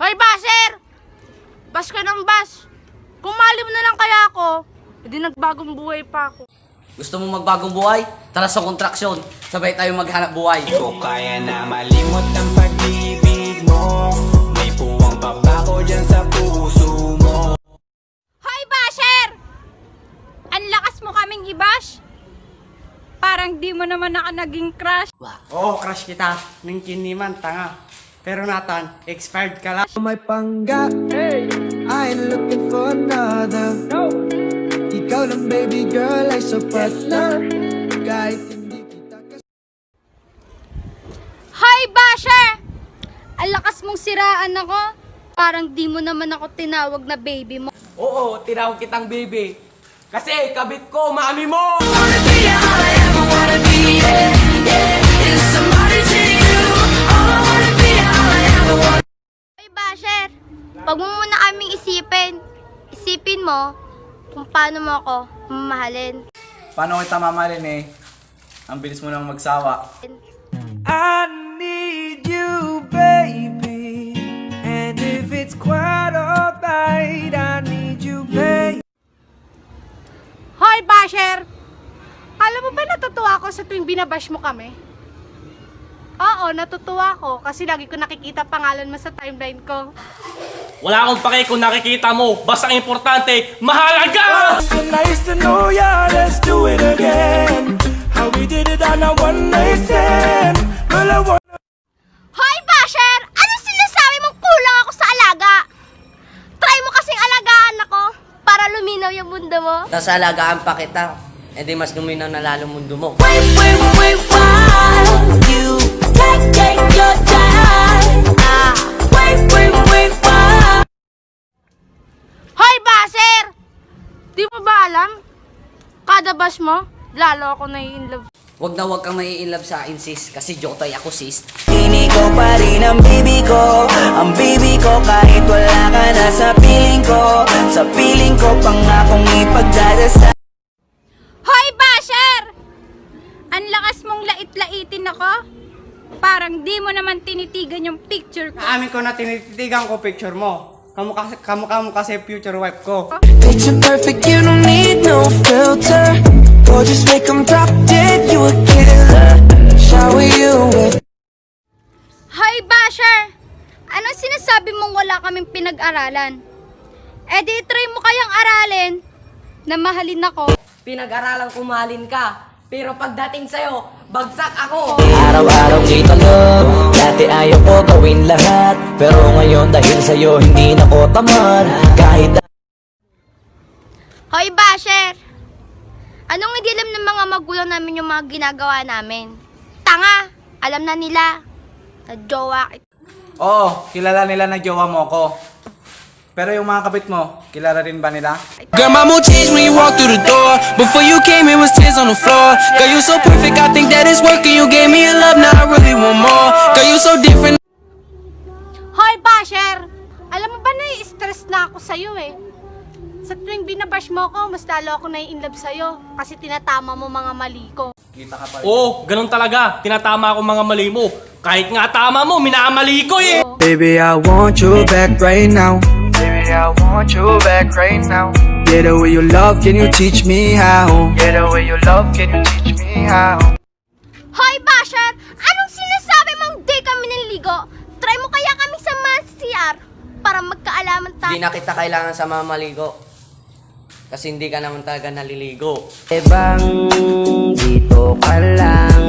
Hoy, basher! Bas ka ng bas. Kung mali mo na lang kaya ako, hindi nagbagong buhay pa ako. Gusto mo magbagong buhay? Tara sa kontraksyon. Sabay tayo maghanap buhay. Ko kaya na malimot ang pag-ibig mo. May puwang pabako dyan sa puso mo. Hoy, basher! Ang lakas mo kaming i-bash. Parang di mo naman ako naging crush. Oo, crush kita. Nang kiniman, tanga. Pero Nathan, expired ka lang. May pangga, I ain't looking for another. Ikaw lang baby girl ay sapat na. Kahit hindi kita Hoy, basher! Ang lakas mong siraan ako. Parang di mo naman ako tinawag na baby mo. Oo, tinawag kitang baby. Kasi kabit ko, mami mo! Hoy, basher! Pag mo muna kaming isipin. Isipin mo kung paano mo ako mamahalin. Paano kita mamahalin eh? Ang bilis mo nang magsawa. I need you baby. And if it's quite alright, I need you baby. Hoy, basher! Alam mo ba natutuwa ako sa tuwing binabash mo kami? Oo, natutuwa ako kasi lagi ko nakikita pangalan mo sa timeline ko. Wala akong pake kung nakikita mo. Basta ang importante, mahalaga! Nice to know ya, let's do it again. How we did it on a one night stand. Girl, I wanna Hoy, basher! Anong sinasabi mong kulang ako sa alaga? Try mo kasing alagaan ako para luminaw yung mundo mo. Tapos alagaan pa kita. E di mas luminaw na lalo mundo mo. Hoy, basher! Di mo ba alam? Kada bash mo, lalo ako nai-inlove. Huwag kang mai-inlove sa akin sis. Kasi jotoy ako sis. Hindi ko pa rin ang baby ko. Ang baby ko kahit wala ka na sa piling ko. Sa piling ko pangakong ipagdadasal. Hoy, basher! Ang lakas mong lait-laitin ako. Parang di mo naman tinitigan yung picture ko. Amin ko na tinititigan ko picture mo. Kamukha mo kasi future wife ko. picture perfect, you don't need no filter. Or just make them drop dead, you a killer. Shower you with Hoy, basher! Anong sinasabi mong wala kaming pinag-aralan? Eh di try mo kayang aralin na mahalin ako. Pinag-aralan ko mahalin ka. Pero pagdating sa'yo, bagsak ako. Araw-araw dito love. Dati ayaw ko gawin lahat. Pero ngayon dahil sa'yo hindi na ko tamad. Kahit Hoy, basher! Anong hindi alam ng mga magulang namin yung mga ginagawa namin? Tanga! Alam na nila. Na jowa kita. Oo, kilala nila na jowa mo ko. Pero yung mga kabit mo, kilala rin ba nila? Girl, my mood changed when you walked through the door. Before you came, it was tears on the floor. Girl, you so perfect, I think that it's working. You gave me a love, now I really want more. Girl, you so different. Hoy, basher! Alam mo ba nai-stress na ako sa'yo eh. Sa tuwing binabash mo ko, mas lalo ako nai-inlove sa'yo. Kasi tinatama mo mga mali ko. Kita ka pa rin. Oo, ganun talaga. Tinatama ko mga mali mo. Kahit nga tama mo, minamali ko eh. Baby, I want you back right now. Baby, I want you back right now. Yeah, the way you love, can you teach me how? Yeah, the way you love, can you teach me how? Hoy, basher! Anong sinasabi mong di kami niligo? Try mo kaya kami sa CR para magkaalaman tayo. Hindi na kita kailangan sa mga maligo. Kasi hindi ka naman talaga naliligo. Bang dito ka lang.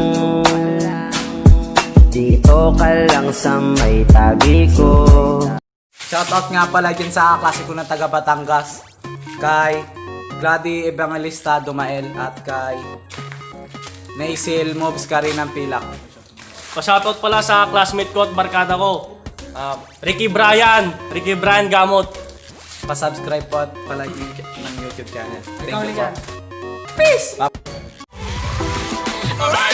Dito ka lang sa may tabi ko. Shoutout nga pala dyan sa klase ko ng taga Batangas. Kay Glady Evangelista Dumael at kay Naisil Moves ka rin ng Pilak. Pa-shoutout pala sa classmate ko at barkada ko. Ricky Brian Gamot. Pa-subscribe po at palagi ng YouTube channel. Thank you po. Peace! Alright.